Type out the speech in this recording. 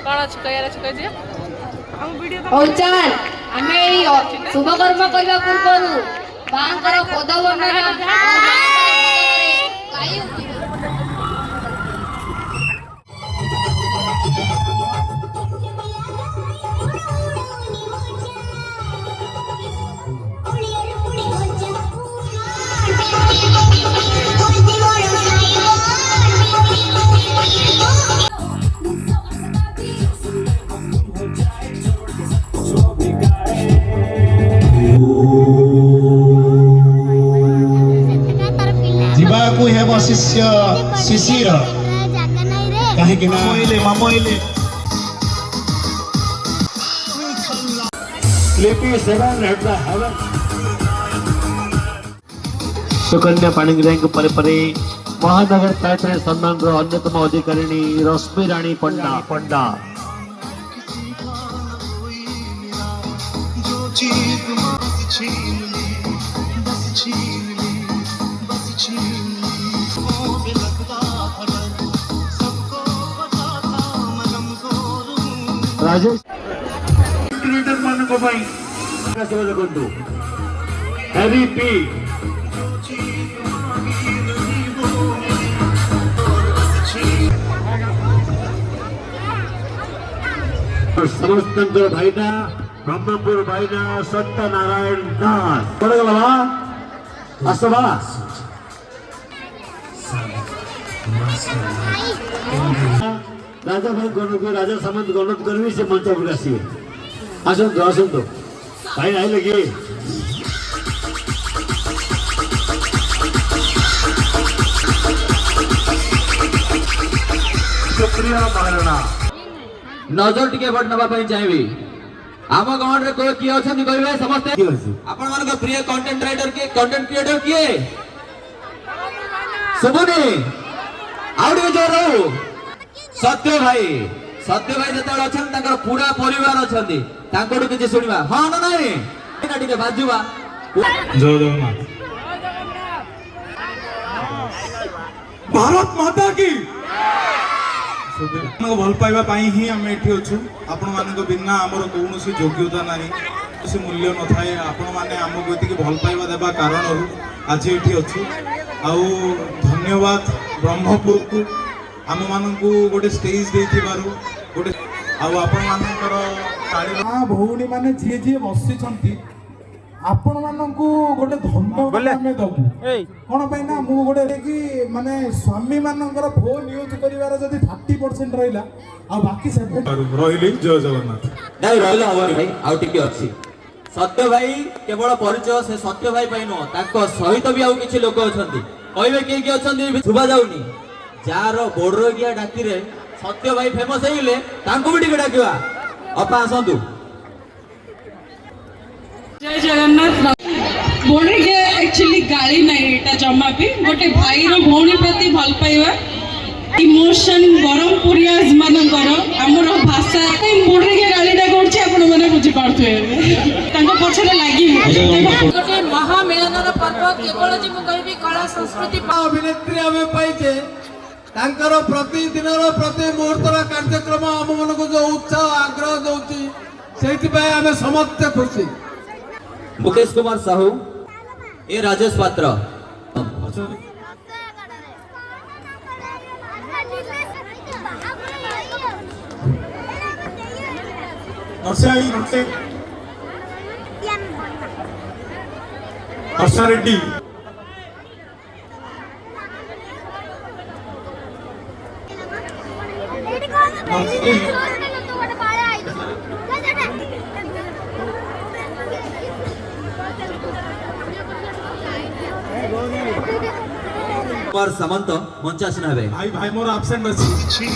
कौन अच्छी कहियार अच्छी कह दिया हम वीडियो ओ चल हमें शुभ कर्म करबा पूर्वरु बांकर पद वर्णन जीवाकू हेब शिष्य शिशिर कहीं मामोइले मामोइले लिपि 7 हेड हेवन सुकन्या पाणिग्राही परे परे महानगर पालिका सम्मान अन्यतम अधिकारिणी रश्मि राणी पंडा पंडा राजेश क्रिएटर मान को भाई सहयोग करतु हैवी पी समस्त भाईना ब्रह्मपुर भाईना सत्यनारायण दास पड़गलवा असवा राजा भाई गणक राजा सामंत गणत करवी से मंच पर आसिए आसंतो आसंतो भाई आइले कि सुप्रिया महाराणा नजर टिके बट नबा पई चाहिबी आम गाँव रे को किए अछन कहबे समस्त आपण मान को प्रिय कंटेंट राइटर के कंटेंट क्रिएटर किए सुबुनी आउडी जोर रहू सत्य भाई जतल अछन ताकर पूरा परिवार अछंती तांकोडू किछि सुनिबा हां न नाही एटा टिके बाजुबा जय जगन्नाथ भारत माता की भल पाइबा ही आम ये अच्छु आपण मान बिना आमर कौन योग्यता ना किसी मूल्य न थाए आपण मैंने आमको ये भल पाइबा देवा कारण आज ये अच्छु आउ धन्यवाद ब्रह्मपुर को आम मान गोटे स्टेज दे गोटे आपण मान भौणी मैंने जी जी बसी आपण मानू गोटे धन्यवाद आम दबू कौन ना मु गोटे कि माने स्वामी मानकर फोन यूज करिवार जदी 30% रहिला आ बाकी 70 रहिली जय जगन्नाथ नहीं रहिला हवा भाई आउ टिके अछि सत्य भाई केवल परिचय से सत्य भाई पाई न ताको सहित भी आउ किछि लोक अछंती कहबे के अछंती सुबा जाउनी जार बोर्डर गिया डाकी रे सत्य भाई फेमस हेइले तांको भी टिके डाकिवा अपा आसंतु जय जगन्नाथ बोले के एक्चुअली गाली नहीं एटा जम्मा भी गोटे भाई रो भौणी प्रति भल पाइबा इमोशन बरमपुरियाज मानकर हमर भाषा बोले के गालीटा करछि आपण माने बुझि पारथुए तांको पछरे लागि गोटे महामेलनर पर्व केवल जे मु कहबी कला संस्कृति अभिनेत्री आमे पाइजे तांकर प्रतिदिन प्रति मुहूर्तर कार्यक्रम आम मन को जो उत्साह आग्रह दउची सेति पय आमे समस्त खुशी मुकेश कुमार साहू ए राजेश पात्र हर्षा रेड्डी कुमार सामंत मंचासीन हेबे भाई भाई मोर एब्सेंट अछि